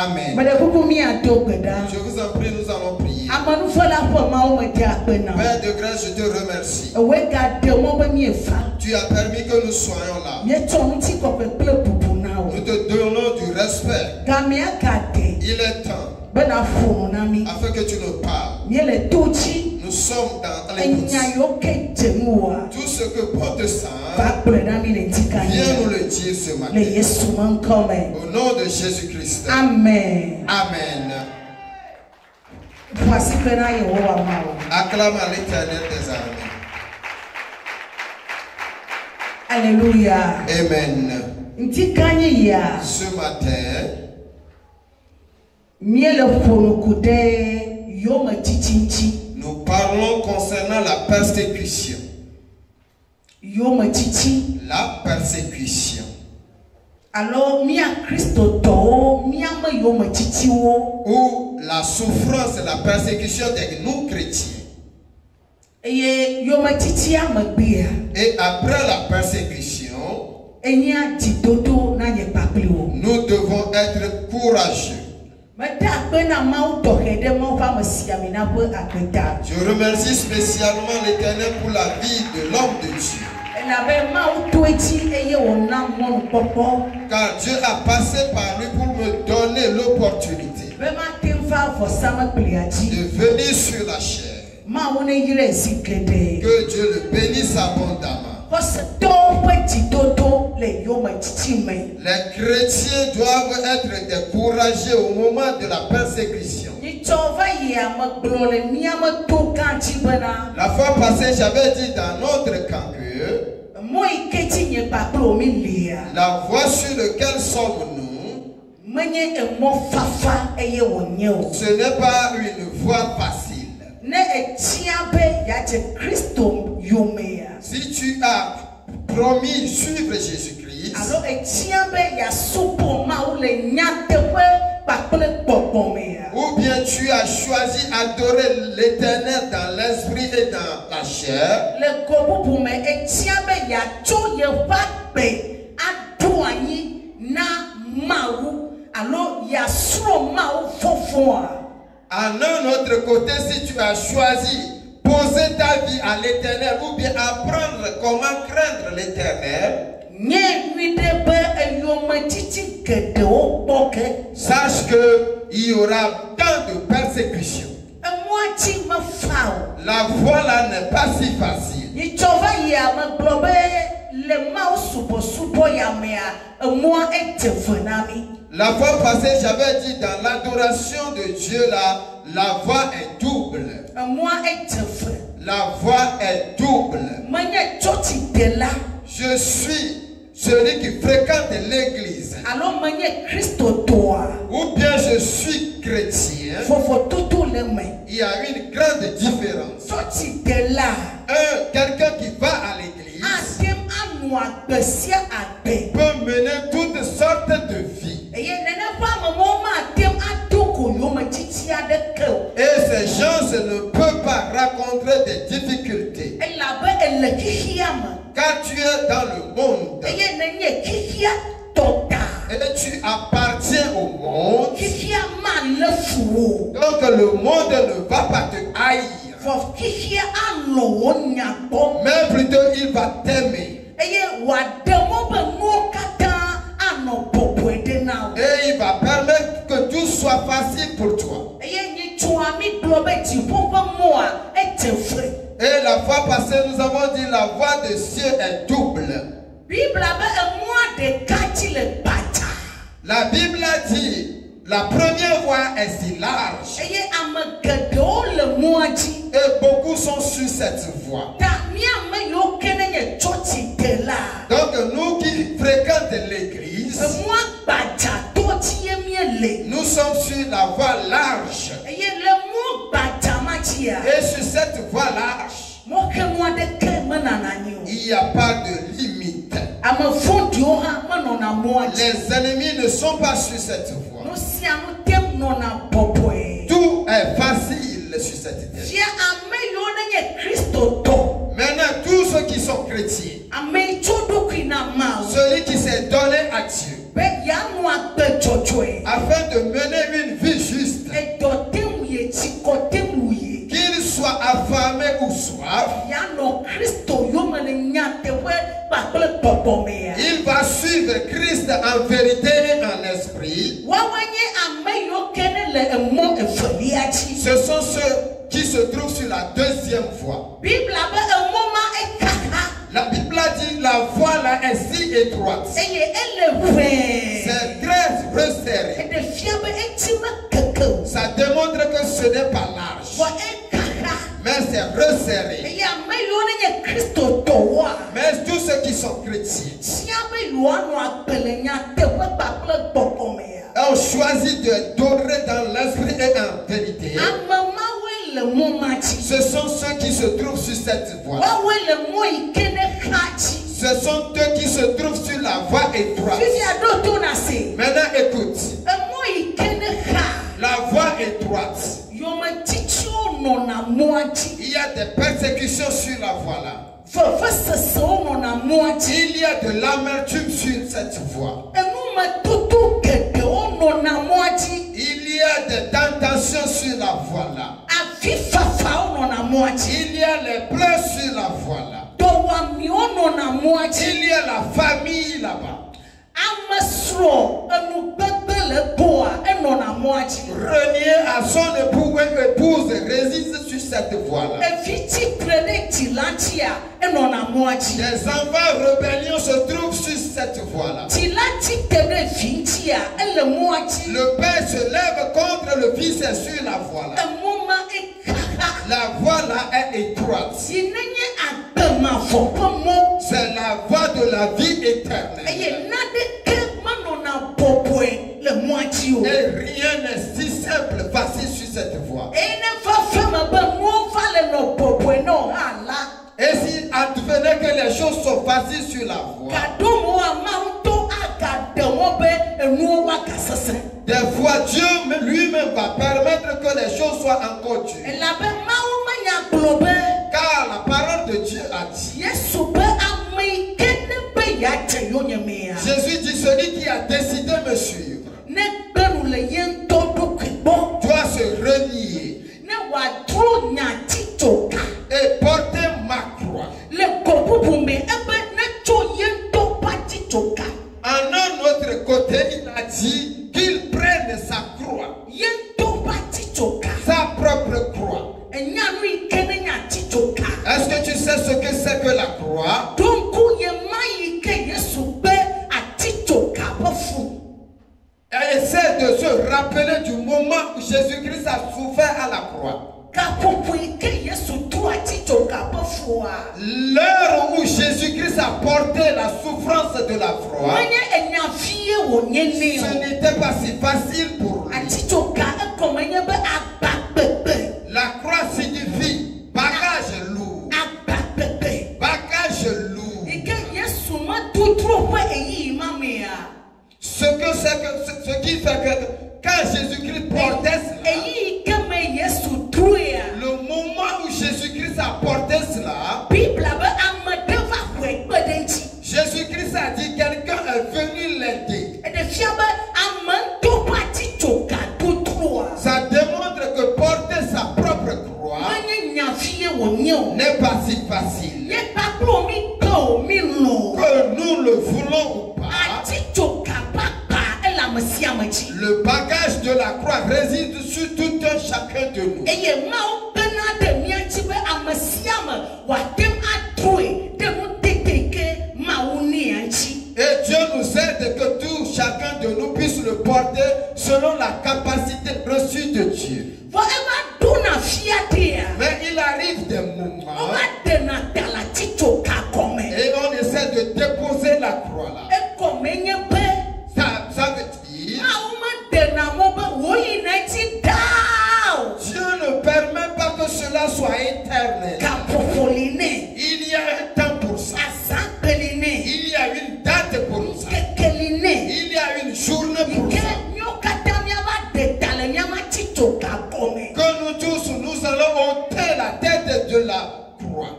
Amen. Je vous en prie, nous allons prier. Père de grâce, je te remercie. Tu as permis que nous soyons là. Nous te donnons du respect. Il est temps afin que tu nous parles. Nous sommes dans l'écoute. Tout ce que bon te semble, viens nous le dire ce matin. Au nom de Jésus-Christ. Amen. Amen. Acclame à l'Éternel des armées. Alléluia. Amen. Ce matin, nous parlons concernant la persécution. La persécution. Alors, ou la souffrance et la persécution de nous chrétiens. Et après la persécution, nous devons être courageux. Je remercie spécialement l'Éternel pour la vie de l'homme de Dieu. Car Dieu a passé par lui pour me donner l'opportunité de venir sur la chair. Que Dieu le bénisse abondamment. Les chrétiens doivent être découragés au moment de la persécution. La fois passée, j'avais dit dans notre camp que la voie sur laquelle sommes-nous, ce n'est pas une voie facile. Si tu as promis suivre Jésus-Christ, ou bien tu as choisi adorer l'Éternel dans l'esprit et dans la chair, en un autre côté, si tu as choisi poser ta vie à l'Éternel ou bien apprendre comment craindre l'Éternel, sache qu'il y aura tant de persécutions. La voie là n'est pas si facile. La fois passée, j'avais dit dans l'adoration de Dieu là, la voie est double. La voie est double. Je suis celui qui fréquente l'église. Ou bien je suis chrétien. Il y a une grande différence. Quelqu'un qui va à l'église peut mener toutes sortes de vies. Et ces gens ne peuvent pas rencontrer des difficultés. Car tu es dans le monde. Et tu appartiens au monde. Donc le monde ne va pas te haïr. Mais plutôt il va t'aimer. Et il va permettre que tout soit facile pour toi. Et la fois passée, nous avons dit la voie de Dieu est double. La Bible a dit la première voie est si large. Et beaucoup sont sur cette voie. Donc nous qui fréquentons l'église, nous sommes sur la voie large. Et sur cette voie large, il n'y a pas de limite. Les ennemis ne sont pas sur cette voie. Tout est facile sur cette terre. Maintenant, tous ceux qui sont chrétiens, celui qui s'est donné à Dieu, afin de mener une vie juste. Qu'il soit affamé ou soif, il va suivre Christ en vérité et en esprit. Ce sont ceux qui se trouvent sur la deuxième voie. La Bible a dit la voie là est si étroite. C'est très resserré. Ça démontre que ce n'est pas large, mais c'est resserré. Mais tous ceux qui sont chrétiens ont choisi de dorer dans l'esprit et en vérité. Ce sont ceux qui se trouvent sur cette voie. Ce sont eux qui se trouvent sur la voie étroite. Maintenant écoute. La voie étroite. Il y a des persécutions sur la voie là. Il y a de l'amertume sur cette voie. Il y a des tentations sur la voie là. Il y a les pleurs sur la voie là. Il y a la famille là-bas. Renier à son époux ou épouse résiste sur cette voie-là. Des enfants rébellions se trouvent sur cette voie-là. Le père se lève contre le fils sur la voie-là. La voie-là est étroite. C'est la voie de la vie éternelle. Et rien n'est si simple, facile sur cette voie. Et si advenait que les choses sont faciles sur la voie, des fois Dieu lui-même va permettre que les choses soient encore dures. Car la parole de Dieu a dit, Jésus dit, celui qui a décidé de me suivre doit se renier et porter ma croix. En un autre côté, il a dit qu'il prenne sa croix, sa propre croix. Est-ce que tu sais ce que c'est que la croix? Essaie de se rappeler du moment où Jésus-Christ a souffert à la croix. L'heure où Jésus-Christ a porté la souffrance de la croix, ce n'était pas si facile pour lui. La croix signifie bagage lourd. Bagage lourd. Ce qui fait que quand Jésus-Christ portait cela, le moment où Jésus-Christ a porté cela, Jésus-Christ a dit quelqu'un est venu l'aider. Ça démontre que porter sa propre croix n'est pas si facile. Que nous le voulons ou pas, le bagage de la croix réside sur tout un chacun de nous. Et Dieu nous aide que tout chacun de nous puisse le porter selon la capacité reçue de Dieu. Mais il arrive des moments et on essaie de déposer la croix là. Ça veut dire Dieu ne permet pas que cela soit éternel. Il y a un temps pour ça. Il y a une date pour ça. Il y a une journée pour ça. Que nous tous, nous allons ôter la tête de la croix.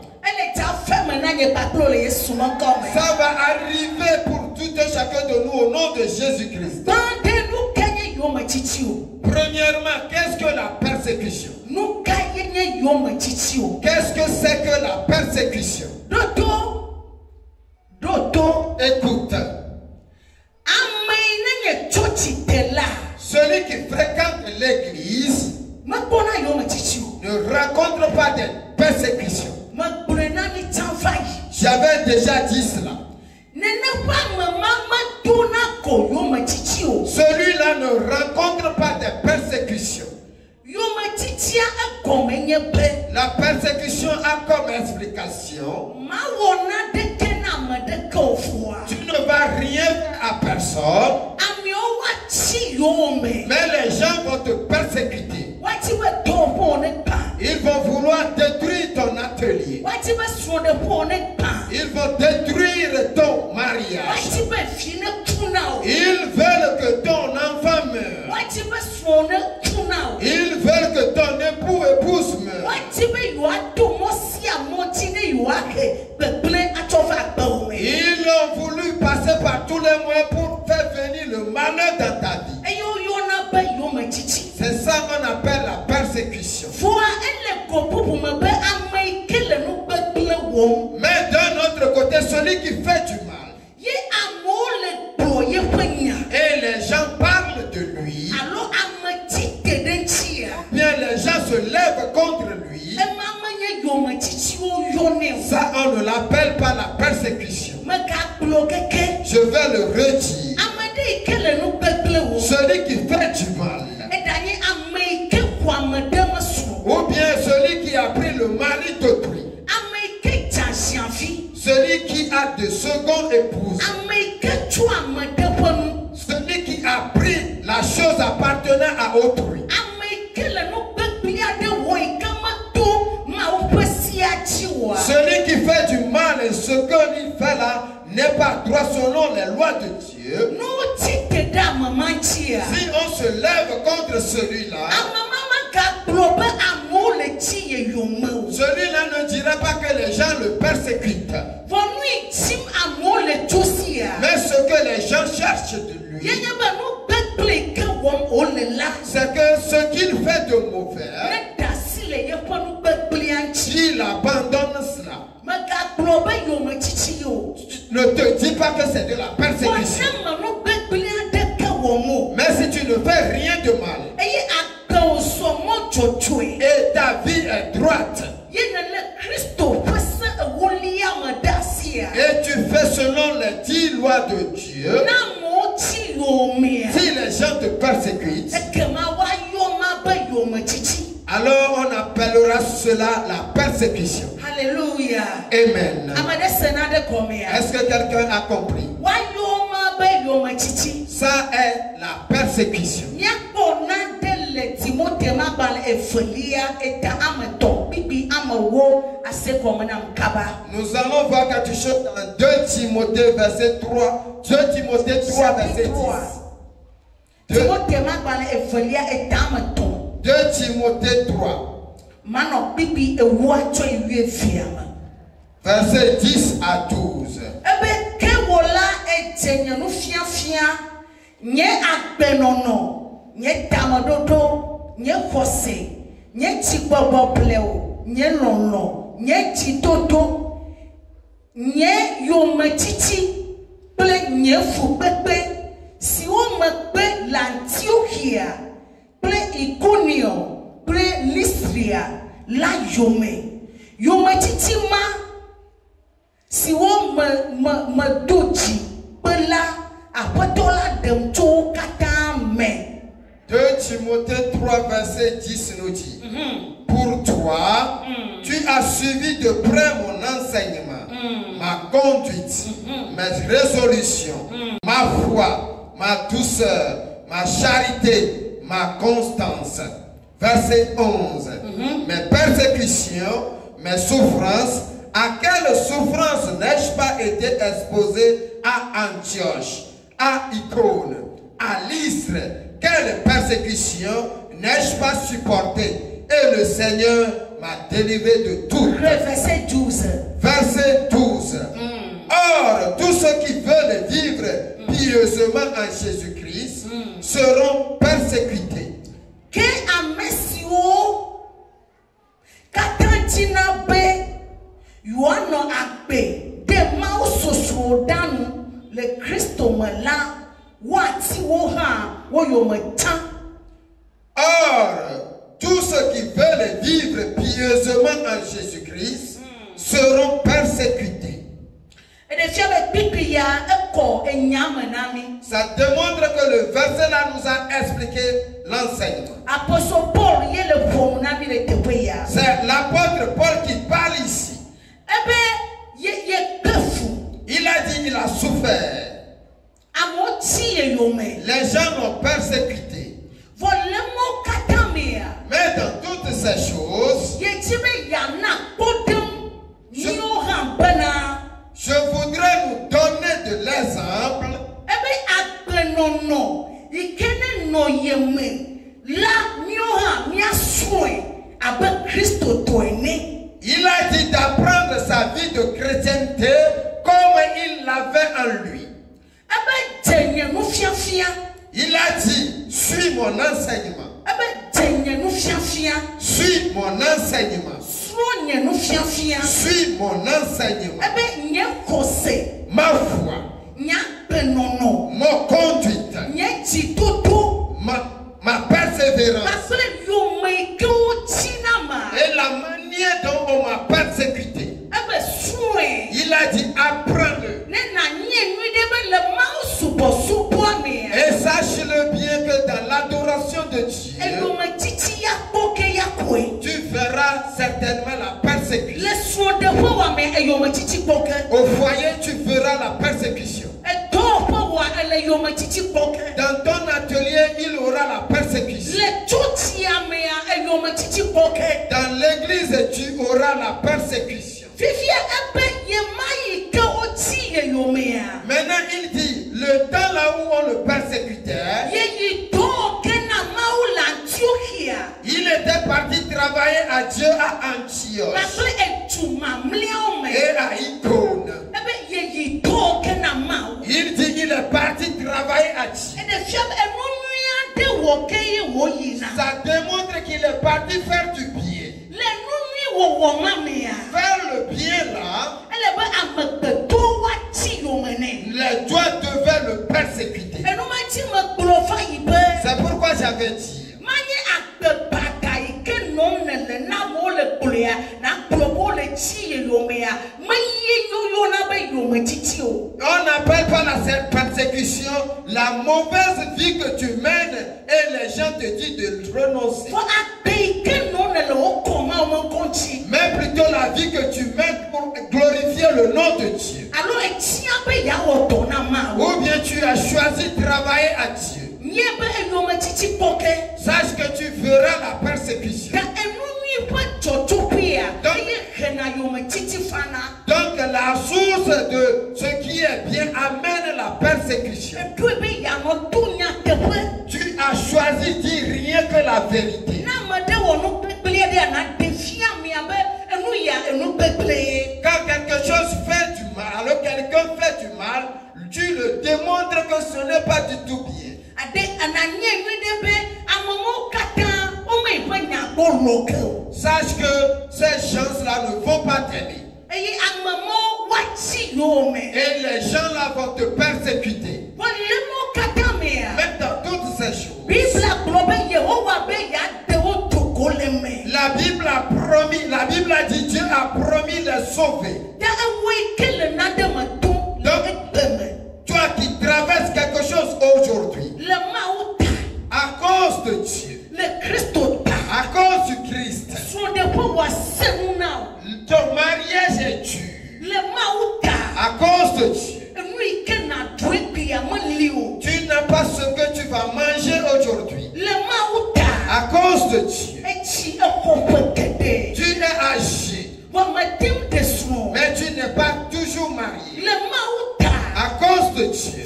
Ça va arriver pour tout un chacun chacun de nous au nom de Jésus-Christ. Premièrement, qu'est-ce que la persécution? Qu'est-ce que c'est que la persécution? Écoute. Celui qui fréquente l'église ne rencontre pas de persécution. J'avais déjà dit cela. Celui-là ne rencontre pas de persécution. La persécution a comme explication: tu ne vas rien faire à personne, mais les gens vont te persécuter. Ils vont vouloir détruire ton atelier. Ils vont détruire ton mariage. Ils veulent que ton enfant meure. Ils veulent que ton épouse meure. Ils ont voulu passer par tous les moyens pour faire venir le malheur dans ta vie. C'est ça qu'on appelle la persécution. Mais d'un autre côté, celui qui fait du mal, et les gens parlent de lui, bien les gens se lèvent contre lui, ça on ne l'appelle pas la persécution. Je vais le redire. Celui qui fait du mal, ou bien celui qui a pris le mari d'autrui, celui qui a de seconde épouse, celui qui a pris la chose appartenant à autrui, celui qui fait du mal et ce qu'il fait là n'est pas droit selon les lois de Dieu. Si on se lève contre celui-là, celui-là ne dira pas que les gens le persécutent. Mais ce que les gens cherchent de lui, c'est que ce qu'il fait de mauvais, il abandonne cela. Ne te dis pas que c'est de la persécution. Mais si tu ne fais rien de mal et ta vie est droite et tu fais selon les 10 lois de Dieu, si les gens te persécutent, alors on appellera cela la persécution. Alléluia. Amen. Est-ce que quelqu'un a compris? Ça est la persécution. Nous allons voir quelque chose dans 2 Timothée verset 3. 2 Timothée 3 verset 10. 2 Timothée 3. Verset 10 à 12. Si on me paie l'Antiochia, Iconium, Lystria, la Yome titima. Si on me douci, Pela, Apotola dem to katame. 2 Timothée 3 verset 10 nous dit: pour toi, tu as suivi de près mon enseignement, ma conduite, mes résolutions, ma foi, ma douceur, ma charité, ma constance. Verset 11. Mes persécutions, mes souffrances. À quelle souffrance n'ai-je pas été exposé à Antioche, à Icône, à Lystre? Quelle persécution n'ai-je pas supporté? Et le Seigneur m'a délivré de tout. Verset 12. Verset 12. Or, tous ceux qui veulent vivre pieusement en Jésus-Christ seront persécutés. Que amesio katantina be yuano akbe de mausoso danu le Christo mala wati woha woyometa. Or, tous ceux qui veulent vivre pieusement en Jésus-Christ seront persécutés. Ça démontre que le verset là nous a expliqué l'enseignement. C'est l'apôtre Paul qui parle ici. Il a dit qu'il a souffert. Les gens l'ont persécuté. Mais dans toutes ces choses, je voudrais nous donner de l'exemple. Il a dit d'apprendre sa vie de chrétienté comme il l'avait en lui. Il a dit, suis mon enseignement. Suis mon enseignement. Suis mon enseignement. Ma foi. Mon conduite. Ma persévérance. Et la manière dont on m'a persécuté. Il a dit apprends-le. Et sache-le bien que dans l'adoration de Dieu, tu verras certainement la persécution. Au foyer, tu verras la persécution. Dans ton atelier, il aura la persécution. Dans l'église, tu auras la persécution. Maintenant, il dit, le temps là où on le persécutait, il était parti travailler à Dieu à Antioche et à Icône. Il dit qu'il est parti travailler à Dieu. Ça démontre qu'il est parti faire du bien. Faire le bien là, les doigts devaient le persécuter. C'est pourquoi j'avais dit. On n'appelle pas la persécution la mauvaise vie que tu mènes et les gens te disent de renoncer. Mais plutôt la vie que tu mènes pour glorifier le nom de Dieu. Ou bien tu as choisi de travailler à Dieu. Sache que tu verras la persécution. Donc la source de ce qui est bien amène la persécution. Tu as choisi de dire rien que la vérité. Quand quelque chose fait du mal, alors quelqu'un fait du mal, tu le démontres que ce n'est pas du tout bien. Sache que ces gens-là ne vont pas t'aider. Et les gens-là vont te persécuter. Mais dans toutes ces choses, la Bible a promis, la Bible a dit, Dieu a promis les sauver. Donc, toi qui traverses quelque chose aujourd'hui, à cause de Dieu, à cause du Christ, ton mariage est dur. À cause de Dieu, tu n'as pas ce que tu vas manger aujourd'hui. À cause de Dieu, tu es âgé, mais tu n'es pas toujours marié. À cause de Dieu,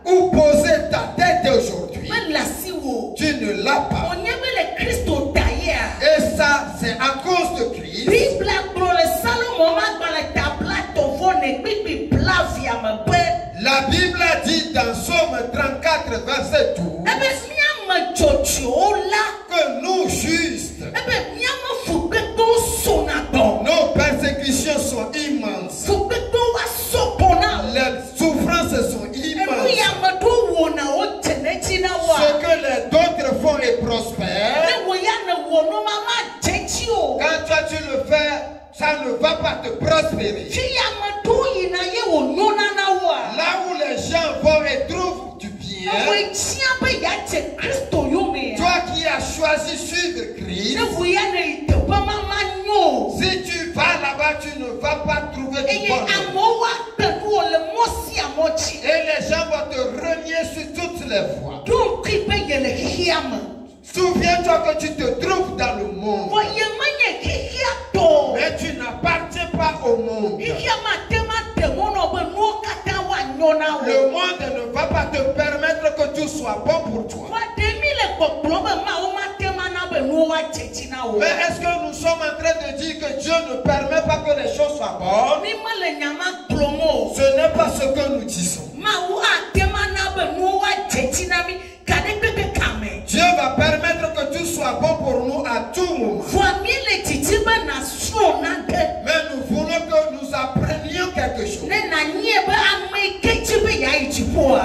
où poser ta tête aujourd'hui, tu ne l'as pas. Et ça, c'est à cause de Christ. 44, verset 12. Que nous justes, nos persécutions sont immenses. Les souffrances sont immenses. Ce que les autres font est prospère. Quand toi tu le fais, ça ne va pas te prospérer. Là où les gens vont et trouvent du bien, toi qui as choisi suivre Christ, si tu vas là-bas, tu ne vas pas trouver du bonheur. Et les gens vont te renier sur toutes les voies. Souviens-toi que tu te trouves dans le monde. Mais tu n'appartiens pas au monde. Le monde ne va pas te permettre que tout soit bon pour toi. Mais est-ce que nous sommes en train de dire que Dieu ne permet pas que les choses soient bonnes? Ce n'est pas ce que nous disons. Dieu va permettre que tout soit bon pour nous à tout moment. Mais nous voulons que nous apprenions quelque chose.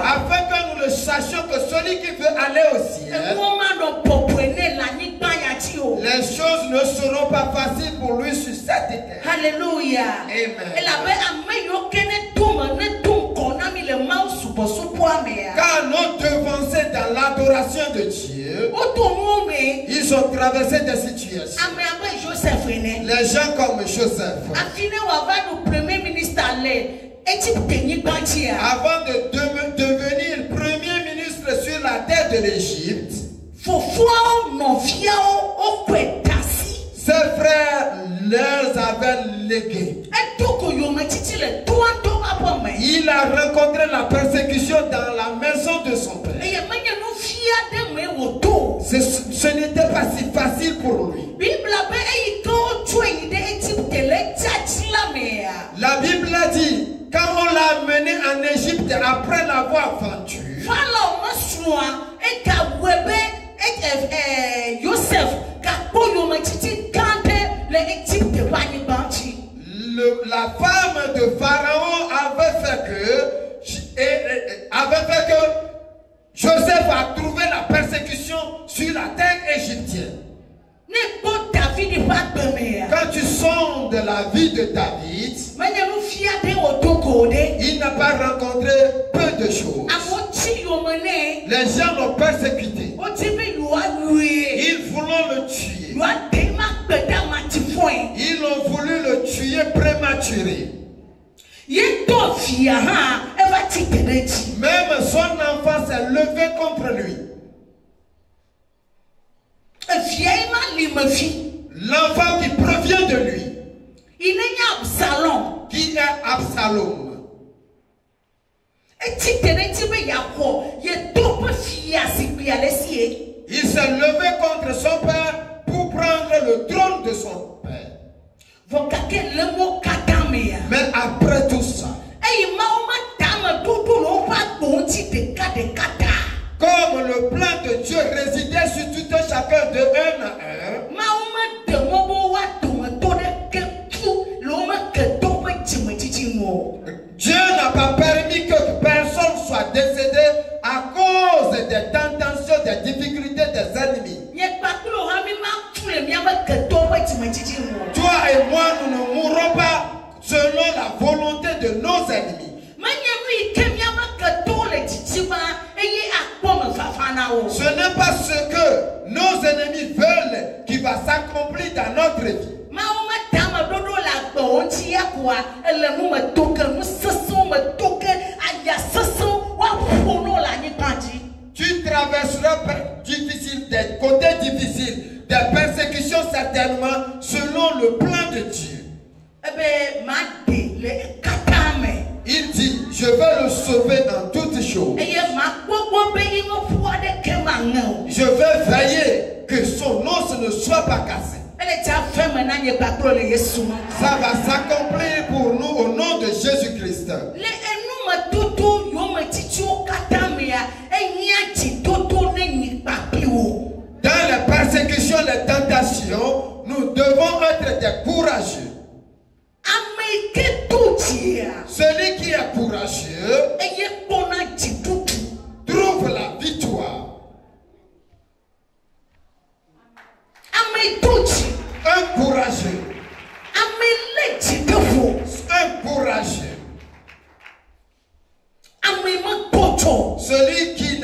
Afin que nous le sachions que celui qui veut aller au ciel, les choses ne seront pas faciles pour lui sur cette terre. Alléluia. Amen. Car nos devancés dans l'adoration de Dieu, ils ont traversé des situations. Les gens comme Joseph, avant de devenir premier ministre sur la terre de l'Égypte, ses frères leur avaient légué. Il a rencontré la persécution dans la maison de son père. Ce n'était pas si facile pour lui. La Bible a dit, quand on l'a amené en Égypte après l'avoir vendu, la femme de Pharaon avait fait que Joseph a trouvé la persécution sur la terre égyptienne. Quand tu sondes la vie de David, il n'a pas rencontré peu de choses. Les gens l'ont persécuté. Ils voulaient le tuer. Ils ont voulu le tuer prématuré. Même son enfant s'est levé contre lui. L'enfant qui provient de lui, qui est Absalom. Il s'est levé contre son père pour prendre le trône de son père. Mais après tout ça, comme le plan de Dieu résidait sur tout un chacun de un à un, Dieu n'a pas permis que personne soit décédé à cause des tentations, des difficultés des ennemis. Toi et moi, nous ne mourrons pas selon la volonté de nos ennemis. Ce n'est pas ce que nos ennemis veulent qui va s'accomplir dans notre vie. Tu traverseras des côtés difficiles, des persécutions certainement, selon le plan de Dieu. Il dit, je vais le sauver dans toutes choses. Je vais veiller que son os ne soit pas cassé. Ça va s'accomplir pour nous au nom de Jésus-Christ.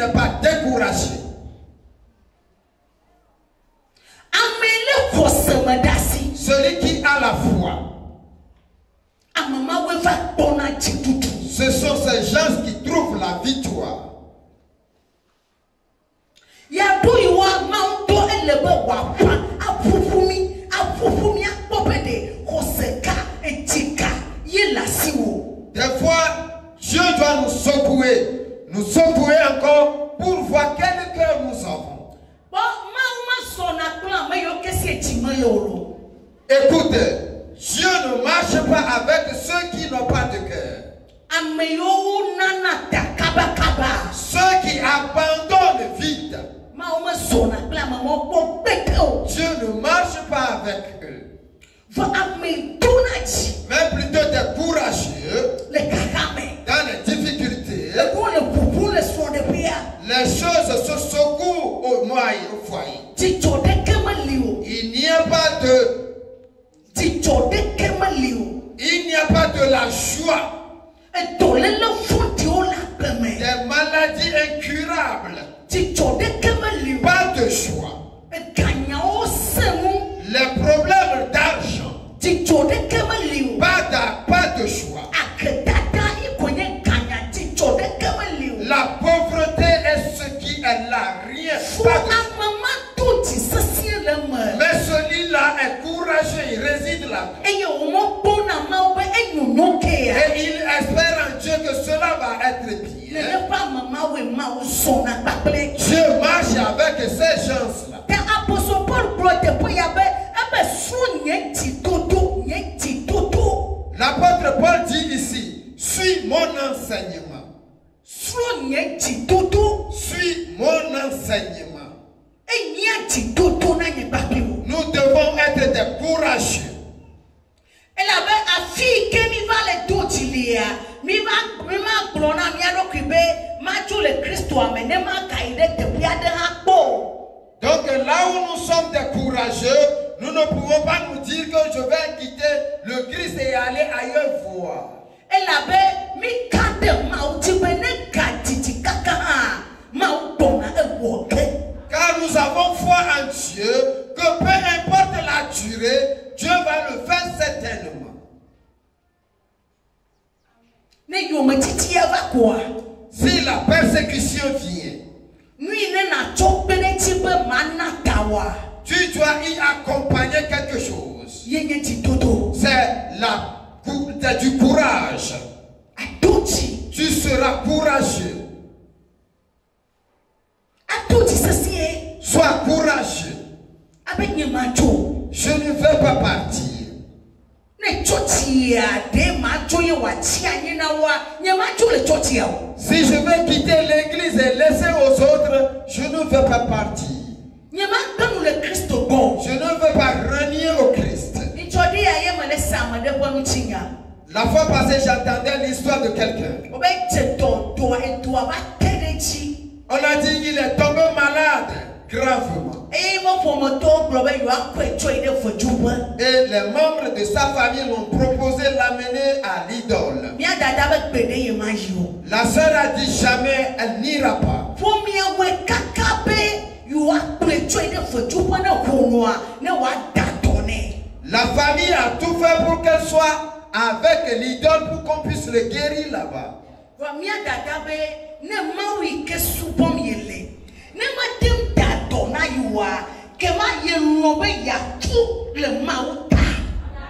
n'est pas découragé. Celui qui a la foi. Ce sont ces gens qui trouvent la victoire. Des fois, Dieu doit nous secouer encore pour voir quel cœur nous avons. Écoutez, Dieu ne marche pas avec ceux qui n'ont pas de cœur. Ceux qui abandonnent vite. Dieu ne marche pas avec eux. Mais plutôt des courageux dans les difficultés. Les choses se secouent au foyer. Il n'y a pas de la joie. Des maladies incurables. Pas de joie. Les problèmes d'argent. Pas de joie. La pauvreté est ce qui est là. Rien. Pas de joie. Mais celui-là est courageux, il réside là. Et il espère en Dieu que cela va être bien. Dieu marche avec ces gens-là. L'apôtre Paul dit ici, suis mon enseignement. Suis mon enseignement. Nous devons être des courageux. Elle avait un fille qui va les doutilia. Donc là où nous sommes des courageux, nous ne pouvons pas nous dire que je vais quitter le Christ et aller ailleurs voir. Elle avait mis car nous avons foi en Dieu que peu importe la durée, Dieu va le faire certainement. Si la persécution vient, tu dois y accompagner quelque chose. C'est du courage. Tu seras courageux. Sois courageux. Je ne veux pas partir. Si je veux quitter l'église et laisser aux autres, je ne veux pas partir. Je ne veux pas renier au Christ. La fois passée, j'entendais l'histoire de quelqu'un. On a dit qu'il est tombé malade gravement. Et les membres de sa famille l'ont proposé l'amener à l'idole. La sœur a dit jamais, elle n'ira pas. La famille a tout fait pour qu'elle soit avec l'idole pour qu'on puisse le guérir là-bas.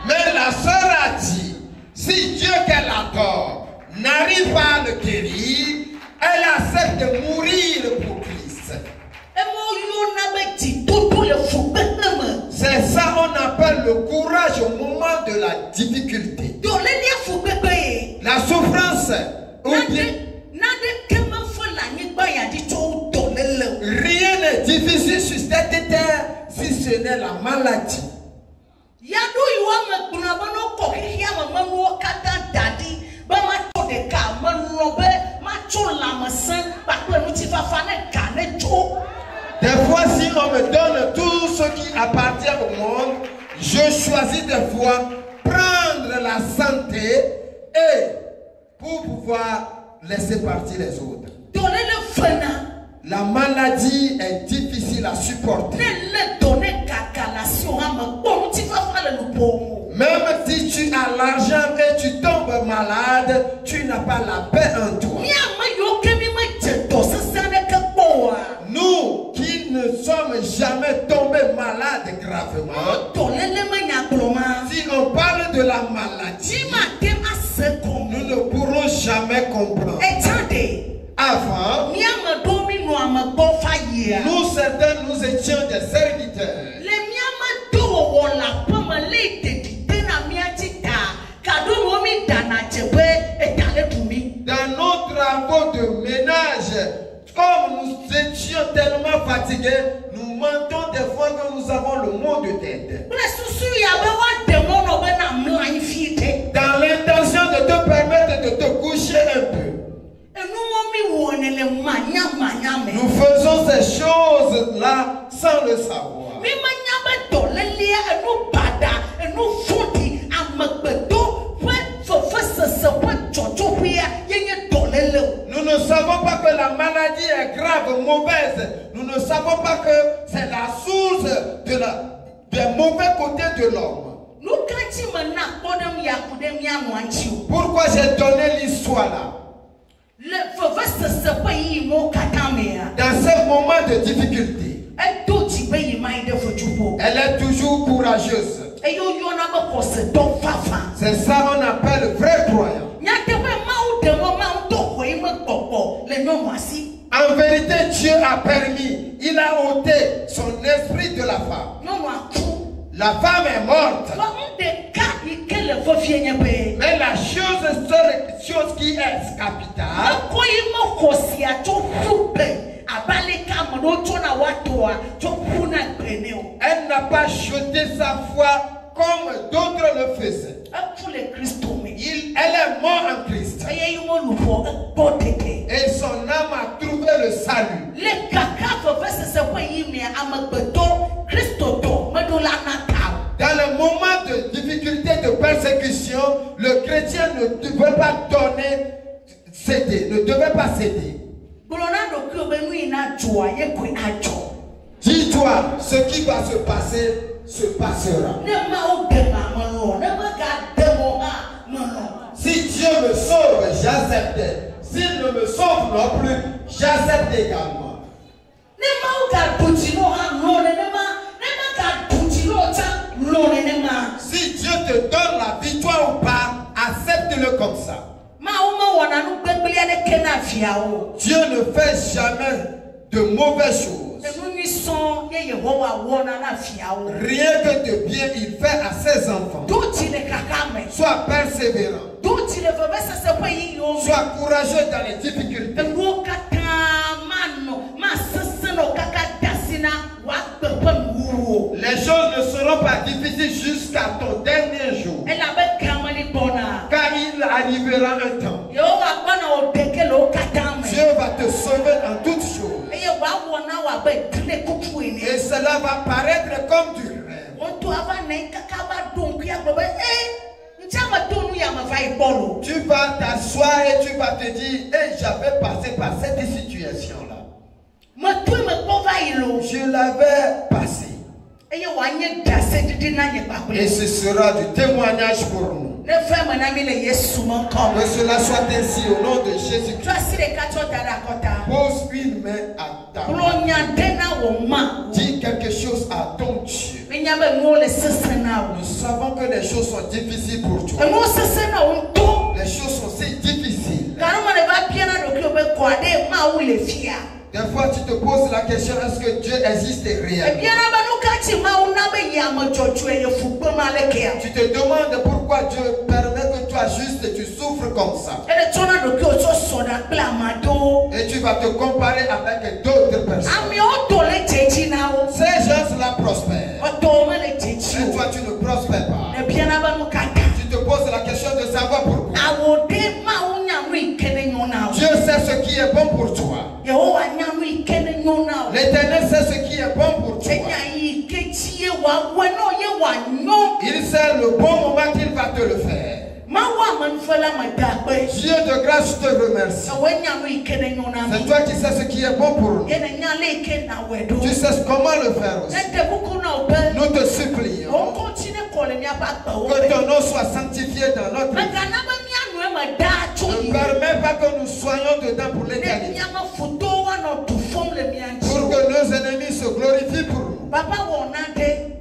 Mais la sœur a dit, si Dieu qu'elle adore n'arrive pas à le guérir, elle accepte de mourir pour Christ. C'est ça qu'on appelle le courage au moment de la difficulté. La souffrance. Rien n'est difficile sur cette terre si ce n'est la maladie. Des fois, si on me donne tout ce qui appartient au monde, je choisis des fois prendre la santé et pour pouvoir laisser partir les autres. La maladie est difficile à supporter. Même si tu as l'argent et tu tombes malade, tu n'as pas la paix en toi. Nous qui ne sommes jamais tombés malades gravement, si on parle de la maladie, nous ne pourrons jamais comprendre. Avant, nous certains, nous étions des serviteurs. Dans nos travaux de ménage, comme nous étions tellement fatigués, nous mentons des fois que nous avons le mot de tête. Dans l'intention de te permettre de te coucher un peu. Nous faisons ces choses-là sans le savoir. Nous ne savons pas que la maladie est grave, mauvaise. Nous ne savons pas que c'est la source des mauvais côtés de l'homme. Pourquoi j'ai donné l'histoire là? Dans ce moment de difficulté, elle est toujours courageuse. C'est ça qu'on appelle vrai croyant. En vérité, Dieu a permis, il a ôté son esprit de la femme. La femme est morte. Mais la seule chose qui est capitale, elle n'a pas jeté sa foi comme d'autres le faisaient. Elle est morte en Christ. Et son âme a trouvé le salut. Dans le moment de difficulté, de persécution, le chrétien ne devait pas céder, ne devait pas céder. Dis-toi, ce qui va se passer, se passera. Si Dieu me sauve, j'accepte. S'il ne me sauve non plus, j'accepte également. Si Dieu te donne la victoire ou pas, accepte-le comme ça. Dieu ne fait jamais de mauvaises choses. Rien que de bien il fait à ses enfants. Sois persévérant. Sois courageux dans les difficultés. Les choses ne seront pas difficiles jusqu'à ton dernier jour. Car il arrivera un temps. Dieu va te sauver en toutes choses. Et cela va paraître comme du rêve. Tu vas t'asseoir et tu vas te dire, hey, j'avais passé par cette situation-là. Je l'avais passé. Et ce sera du témoignage pour nous. Que cela soit ainsi au nom de Jésus-Christ. Pose une main à ta main. Dis quelque chose à ton Dieu. Nous savons que les choses sont difficiles pour toi. Les choses sont si difficiles. Des fois tu te poses la question, est-ce que Dieu existe réellement? Tu te demandes pourquoi Dieu permet que toi juste tu souffres comme ça. Et tu vas te comparer avec d'autres personnes. Ces gens-là prospèrent. Et toi tu ne prospères pas. Tu te poses la question de savoir pourquoi. Dieu sait ce qui est bon pour toi. L'Éternel sait ce qui est bon pour toi. Il sait le bon moment qu'il va te le faire. Dieu de grâce, je te remercie. C'est toi qui sais ce qui est bon pour nous. Tu sais comment le faire aussi. Nous te supplions que ton nom soit sanctifié dans notre vie. Ne permets pas que nous soyons dedans pour l'éternité. Pour que nos ennemis se glorifient pour nous.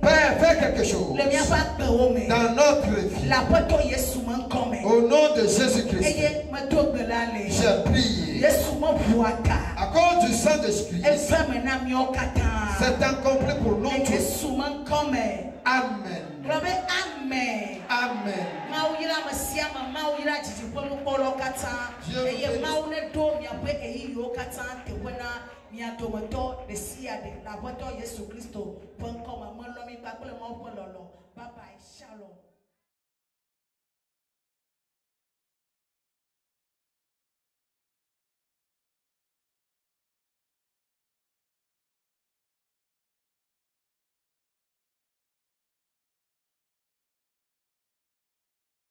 Père, fais quelque chose dans notre vie. Au nom de Jésus-Christ, j'ai prié. À cause du sang de Jésus-Christ, c'est accompli pour nous tous. Amen. Amen. Amen. Bye bye. Shalom.